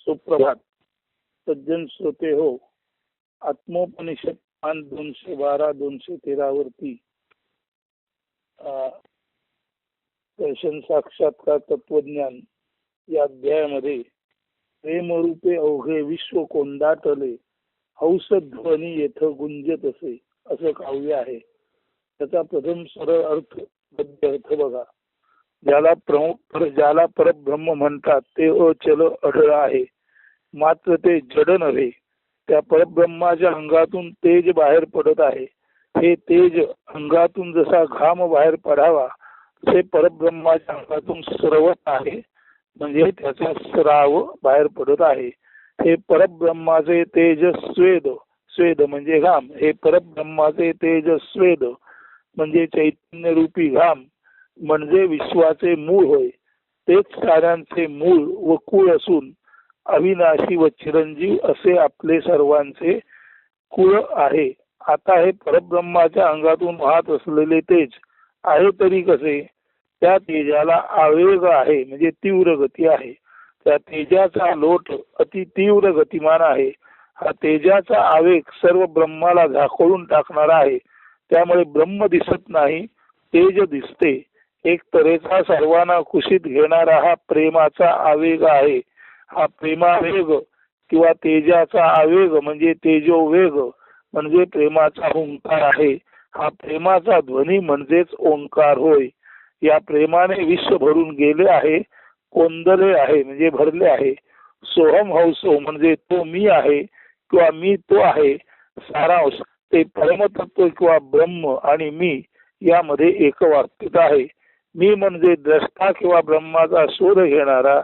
सुप्रभात सज्जन श्रोते हो. आत्मोपनिषद 212-213 वरती दर्शन साक्षात्कार तत्वज्ञान या अध्यायामध्ये प्रेमरूपे अवघे विश्व कोंडाटले हौसध्वनी येथ गुंजत असे असं काव्य आहे. त्याचा प्रथम सरळ अर्थ बघा. ज्याला परब्रह्म म्हणतात ते अचल अढळ आहे, मात्र ते जड नव्हे. त्या परब्रह्माच्या अंगातून तेज बाहेर पडत आहे. हे तेज अंगातून जसा घाम बाहेर पडावा तसे परब्रह्माच्या अंगातून स्रवत आहे, म्हणजे त्याचा स्राव बाहेर पडत आहे. हे परब्रह्माचे तेज स्वेद, स्वेद म्हणजे घाम. हे परब्रह्माचे तेज स्वेद म्हणजे चैतन्य रूपी घाम, म्हणजे विश्वाचे मूळ होय. तेच साऱ्यांचे मूळ व कुळ असून अविनाशी व चिरंजीव असे आपले सर्वांचे कुळ आहे. आता हे परब्रह्माच्या अंगातून वाहत असलेले तेज आहे तरी कसे? त्या तेजाला आवेग आहे, म्हणजे तीव्र गती आहे. त्या तेजाचा लोट अति तीव्र गतिमान आहे. हा तेजाचा आवेग सर्व ब्रह्माला झाकोळून टाकणारा आहे. त्यामुळे ब्रह्म दिसत नाही, तेज दिसते. एक तऱ्हेचा सर्वांना कुशीत घेणारा हा प्रेमाचा आवेग आहे. हा प्रेमावेग किंवा तेजाचा आवेग म्हणजे तेजोवेग म्हणजे प्रेमाचा हुंकार आहे. हा प्रेमाचा ध्वनी म्हणजेच ओंकार होय. या प्रेमाने विश्व भरून गेले आहे, कोंदले आहे म्हणजे भरले आहे. सोहम हौसो म्हणजे तो मी आहे किंवा मी तो आहे. सारांश ते परमतत्व किंवा ब्रह्म आणि मी यामध्ये एकवाक्यता आहे. मी म्हणजे द्रष्टा किंवा ब्रह्माचा शोध घेणारा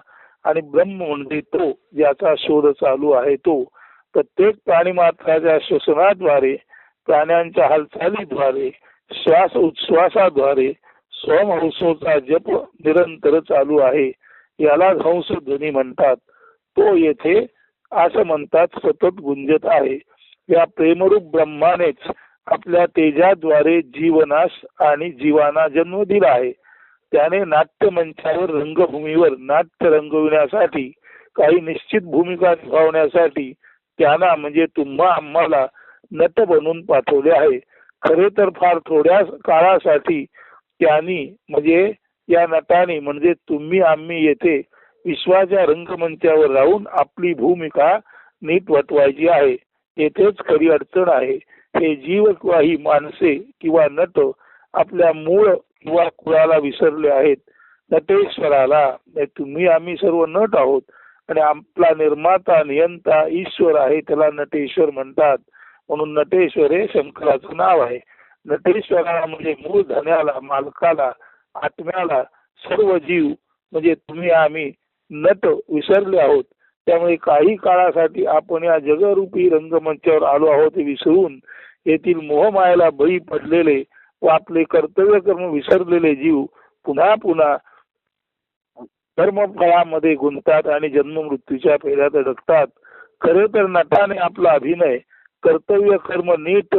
आणि ब्रह्म म्हणजे तो ज्याचा शोध चालू आहे तो. प्रत्येक प्राणी मात्राच्या श्वसनाद्वारे, प्राण्यांच्या हालचालीद्वारे, श्वास उच्छ्वासाद्वारे सोमहंसोचा जप निरंतर चालू आहे. याला हंसध्वनी म्हणतात. तो येथे असं म्हणतात सतत गुंजत आहे. या प्रेमरूप ब्रह्मानेच आपल्या तेजाद्वारे जीवनास आणि जीवाना जन्म दिला आहे. त्याने नाट्य मंचावर रंगभूमीवर नाट्य रंगविण्यासाठी, काही निश्चित भूमिका निभावण्यासाठी त्यांना म्हणजे तुम्हा आम्हाला नट बनवून पाठवले आहे. खरे तर फार थोड्या काळासाठी त्यांनी म्हणजे या नटाने म्हणजे तुम्ही आम्ही येथे विश्वाच्या रंगमंचावर राहून आपली भूमिका नीट वटवायची आहे. येथेच खरी अडचण आहे. हे जीव किंवा ही माणसे किंवा नट आपल्या मूळ किंवा कुळाला विसरले आहेत. नटेश्वराला, तुम्ही आम्ही सर्व नट आहोत आणि आपला निर्माता नियंता ईश्वर आहे, त्याला नटेश्वर म्हणतात. म्हणून नटेश्वर हे शंकराचं नाव आहे. नटेश्वराला म्हणजे मूळ धन्याला, मालकाला, आत्म्याला सर्व जीव म्हणजे तुम्ही आम्ही नट विसरले आहोत. त्यामुळे काही काळासाठी आपण या जगरूपी रंगमंचावर आलो आहोत विसरून येथील मोहमायाला बळी पडलेले व आपले कर्तव्य कर्म विसरलेले जीव पुन्हा पुन्हा धर्मफळामध्ये गुंततात आणि जन्म मृत्यूच्या फेऱ्यात अडकतात. खरे तर नटाने आपला अभिनय कर्तव्य कर्म नीट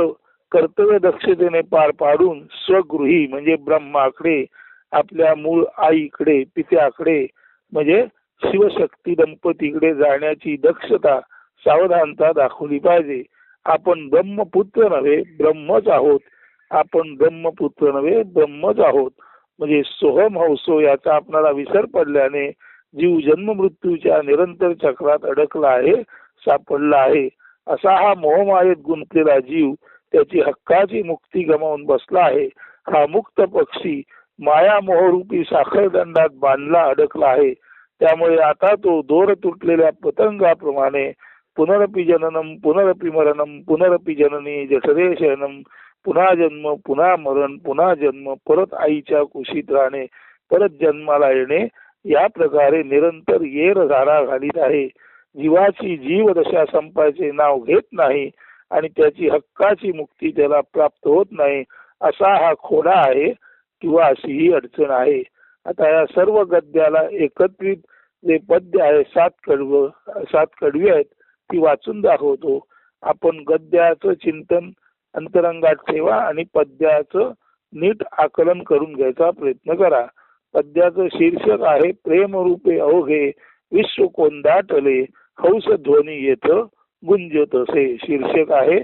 कर्तव्य दक्षतेने पार पाडून स्वगृही म्हणजे ब्रह्माकडे, आपल्या मूळ आईकडे, पित्याकडे म्हणजे शिवशक्ती दंपतीकडे जाण्याची दक्षता, सावधानता दाखवली पाहिजे. आपण ब्रह्मपुत्र नव्हे ब्रह्मच आहोत. आपण ब्रह्मपुत्र नव्हे ब्रह्मच आहोत. म्हणजे सोहम हौसो याचा आपल्याला विसर पडल्याने जीव जन्म मृत्यूच्या निरंतर चक्रात अडकला आहे, सापडला आहे. असा हा मोहमायेत गुंतलेला जीव त्याची हक्काची मुक्ती गमावून बसला आहे. हा मुक्त पक्षी माया मोहरूपी साखळदंडात बांधला अडकला आहे. त्यामुळे आता तो दोर तुटलेल्या पतंगाप्रमाणे पुनरपि जननम पुनरपि मरणम पुनरपि जननी जठरे शयनम, पुन्हा जन्म पुन्हा मरण पुन्हा जन्म, परत आईच्या कुशीत राहणे, परत जन्माला येणे, या प्रकारे निरंतर येर धारा घालीत आहे. जीवाची जीवदशा संपायचे नाव घेत नाही आणि त्याची हक्काची मुक्ती त्याला प्राप्त होत नाही. असा हा खोडा आहे किंवा अशी ही अडचण आहे. आता या सर्व गद्याला एकत्रित जे पद्य आहे, 7 कडवी आहेत, ती वाचून दाखवतो. आपण गद्याचं चिंतन अंतरंगात ठेवा आणि पद्याचं नीट आकलन करून घ्यायचा प्रयत्न करा. पद्याचं शीर्षक आहे प्रेमरूपे अवघे विश्व कोंदाटले हौस ध्वनी येथ गुंजतसे. शीर्षक आहे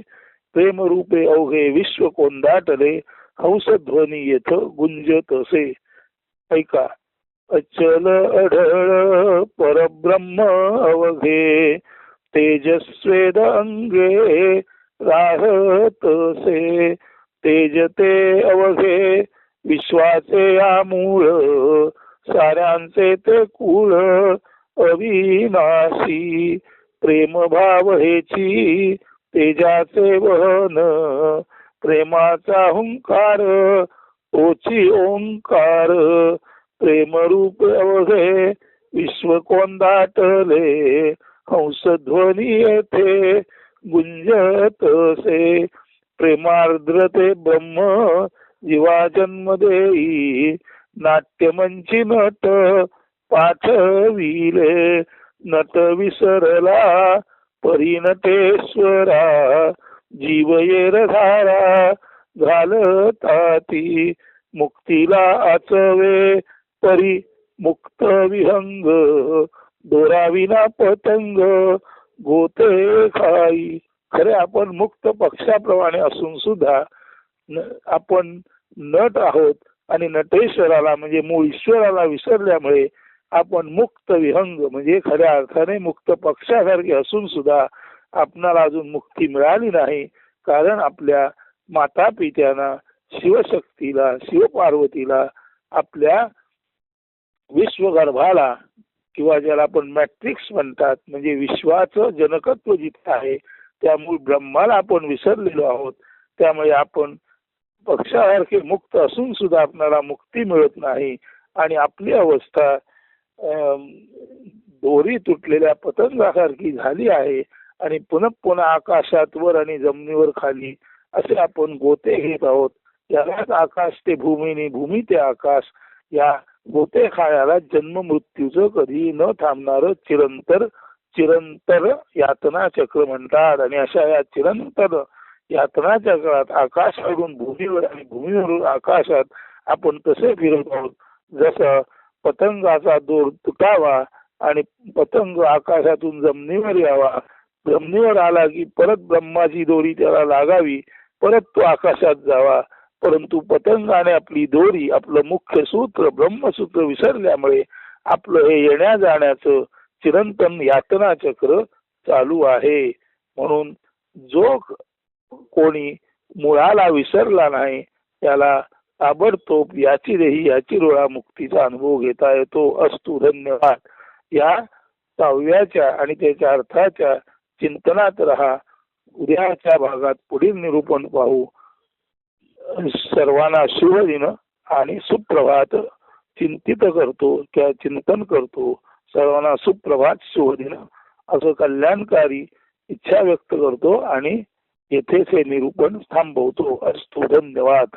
प्रेमरूपे अवघे विश्व कोंदाटले हंस ध्वनी येथ गुंजतसे. ऐका. अचल अढळ परब्रह्म अवघे तेजस्वेद अंगे राहतसे. तेजते अवघे विश्वाचे आमूळ साऱ्यांचे ते कुळ अविनाशी. प्रेमभाव हेची तेजाचे वहन प्रेमाचा हुंकार तोची ओंकार. प्रेमरूप अवघे विश्व कोंदाटले हंस ध्वनी येथे गुंजतसे. प्रेमार्द्रते ब्रह्म जीवा जन्म देई नाट्यमंची नट पाठविले. नट विसरला परिनटेश्वरा जीव येरधारा घालताती. मुक्तीला आचवे परी मुक्त विहंग दोराविना पतंग गोते खाई. खरे आपण मुक्त पक्षाप्रमाणे असून सुद्धा आपण नट आहोत आणि नटेश्वराला म्हणजे मूळ ईश्वराला विसरल्यामुळे आपण मुक्त विहंग म्हणजे खऱ्या अर्थाने मुक्त पक्षासारखे असून सुद्धा आपणाला अजून मुक्ती मिळाली नाही. कारण आपल्या माता पित्यांना शिवशक्तीला शिवपार्वतीला आपल्या विश्वगर्भाला किंवा ज्याला आपण मॅट्रिक्स म्हणतात म्हणजे विश्वाचं जनकत्व जिथे आहे त्या मूळ ब्रह्माला आपण विसरलेलो आहोत. त्यामुळे आपण पक्षासारखे मुक्त असून सुद्धा आपल्याला मुक्ती मिळत नाही आणि आपली अवस्था दोरी तुटलेल्या पतंगासारखी झाली आहे आणि पुन्हा पुन्हा आकाशात वर आणि जमिनीवर खाली असे आपण गोते घेत आहोत. यालाच आकाश ते भूमी भूमी ते आकाश या गोते खायाला जन्म मृत्यूचं कधी न थांबणार चिरंतर यातना चक्र म्हणतात. आणि अशा या चिरंतर यातना चक्रात आकाशावरून भूमीवर आणि भूमीवरून आकाशात आपण तसे फिरत आहोत. जसं पतंगाचा दोर तुटावा आणि पतंग आकाशातून जमिनीवर यावा. जमिनीवर आला की परत ब्रह्माची दोरी त्याला लागावी परत तो आकाशात जावा. परंतु पतंगाने आपली दोरी आपलं मुख्य सूत्र ब्रह्मसूत्र विसरल्यामुळे आपलं हे येण्या जाण्याचं चिरंतन यातना चक्र चालू आहे. म्हणून जो कोणी मुळाला विसरला नाही त्याला ताबडतोब याची देही याची रोळा मुक्तीचा अनुभव घेता येतो. अस्तु. धन्यवाद. या 6व्या आणि त्याच्या अर्थाच्या चिंतनात रहा. उद्याच्या भागात पुढील निरूपण पाहू. सर्वांना शुभ दिन आणि सुप्रभात. चिंतित करतो किंवा चिंतन करतो. सर्वांना सुप्रभात शुभ दिन असं कल्याणकारी इच्छा व्यक्त करतो आणि येथेच हे निरूपण थांबवतो. अस्तु. धन्यवाद.